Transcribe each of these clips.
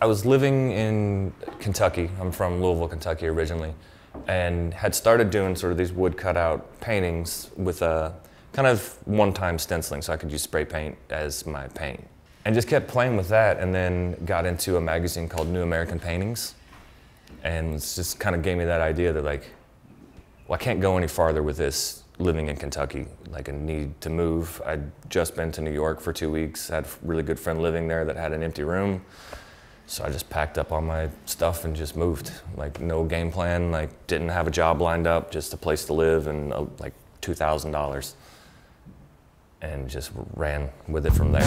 I was living in Kentucky. I'm from Louisville, Kentucky originally, and had started doing sort of these wood cutout paintings with a kind of one-time stenciling, so I could use spray paint as my paint. And just kept playing with that, and then got into a magazine called New American Paintings, and it just kind of gave me that idea that like, well, I can't go any farther with this living in Kentucky. Like, I need to move. I'd just been to New York for 2 weeks, had a really good friend living there that had an empty room. So I just packed up all my stuff and just moved. Like, no game plan, like didn't have a job lined up, just a place to live and like $2,000. And just ran with it from there.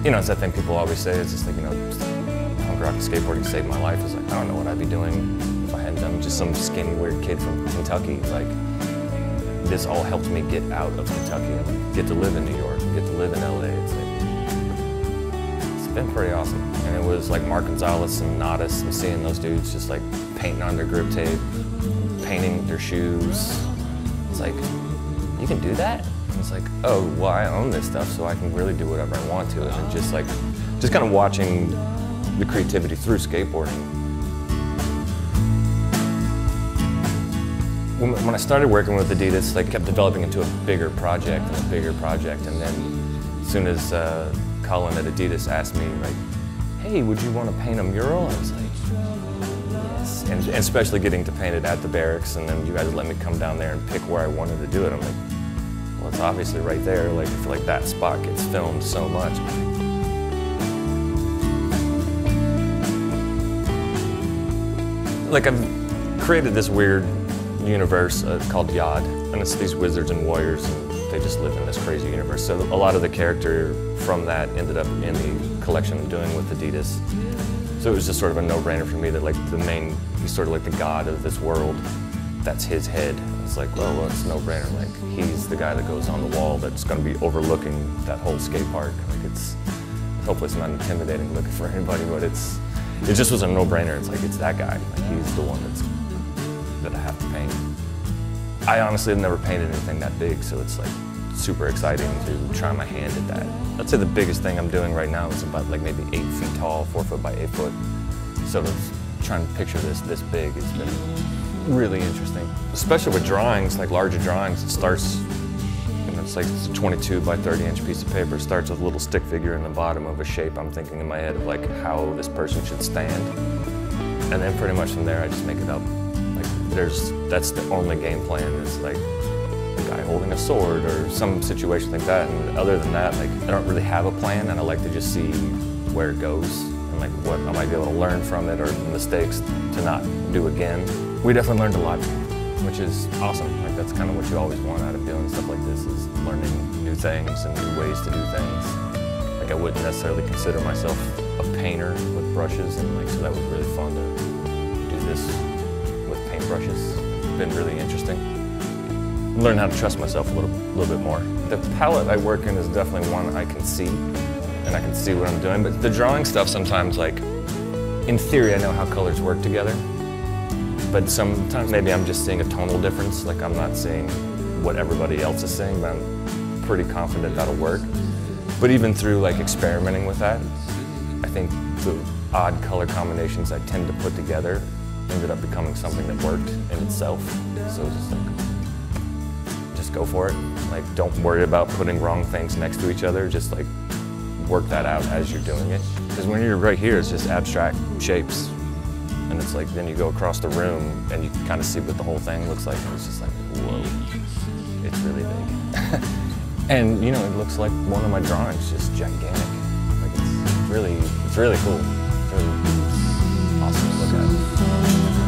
You know, it's that thing people always say, it's just like, you know, punk rock and skateboarding saved my life. It's like, I don't know what I'd be doing if I hadn't done just some skinny, weird kid from Kentucky. Like, this all helped me get out of Kentucky and get to live in New York and get to live in LA. It's like, it's been pretty awesome. And it was like Mark Gonzalez and Nodis, and seeing those dudes just like painting on their grip tape, painting their shoes. It's like, you can do that? And it's like, oh, well, I own this stuff, so I can really do whatever I want to. And then just kind of watching the creativity through skateboarding. When I started working with Adidas, like, kept developing into a bigger project and a bigger project. And then as soon as Colin at Adidas asked me, like, hey, would you want to paint a mural? I was like, yes. And especially getting to paint it at the Berrics, and then you guys let me come down there and pick where I wanted to do it. I'm like, well, it's obviously right there. Like, I feel like that spot gets filmed so much. Like, I've created this weird universe called Yad, and it's these wizards and warriors, and they just live in this crazy universe. So a lot of the character from that ended up in the collection I'm doing with Adidas. So it was just sort of a no-brainer for me that, like, he's sort of like the god of this world. That's his head. It's like, well, it's a no-brainer. Like, he's the guy that goes on the wall that's going to be overlooking that whole skate park. Like, hopefully it's not intimidating looking for anybody, but it just was a no-brainer. It's like, it's that guy. Like, he's the one that I have to paint. I honestly have never painted anything that big, so it's like super exciting to try my hand at that. I'd say the biggest thing I'm doing right now is about like maybe 8 feet tall, 4 foot by 8 foot. Sort of trying to picture this big has been really interesting. Especially with drawings, like larger drawings, it starts, it's like it's a 22 by 30 inch piece of paper. It starts with a little stick figure in the bottom of a shape I'm thinking in my head of like how this person should stand. And then pretty much from there I just make it up. That's the only game plan, is like a guy holding a sword or some situation like that. And other than that, like, I don't really have a plan, and I like to just see where it goes and like what I might be able to learn from it, or mistakes to not do again. We definitely learned a lot, which is awesome. Like, that's kind of what you always want out of doing stuff like this, is learning new things and new ways to do things. Like, I wouldn't necessarily consider myself a painter with brushes, and like, so that was really fun to do this brushes. It's been really interesting. Learn how to trust myself a little bit more. The palette I work in is definitely one I can see, and I can see what I'm doing, but the drawing stuff sometimes, like, in theory I know how colors work together, but sometimes maybe I'm just seeing a tonal difference, like I'm not seeing what everybody else is seeing, but I'm pretty confident that'll work. But even through like experimenting with that, I think the odd color combinations I tend to put together ended up becoming something that worked in itself. So just go for it. Like, don't worry about putting wrong things next to each other. Just like work that out as you're doing it. Because when you're right here, it's just abstract shapes. And it's like, then you go across the room and you can kind of see what the whole thing looks like. And it's just like, whoa, it's really big. And you know, it looks like one of my drawings, just gigantic. Like, it's really cool. It's really awesome to look at.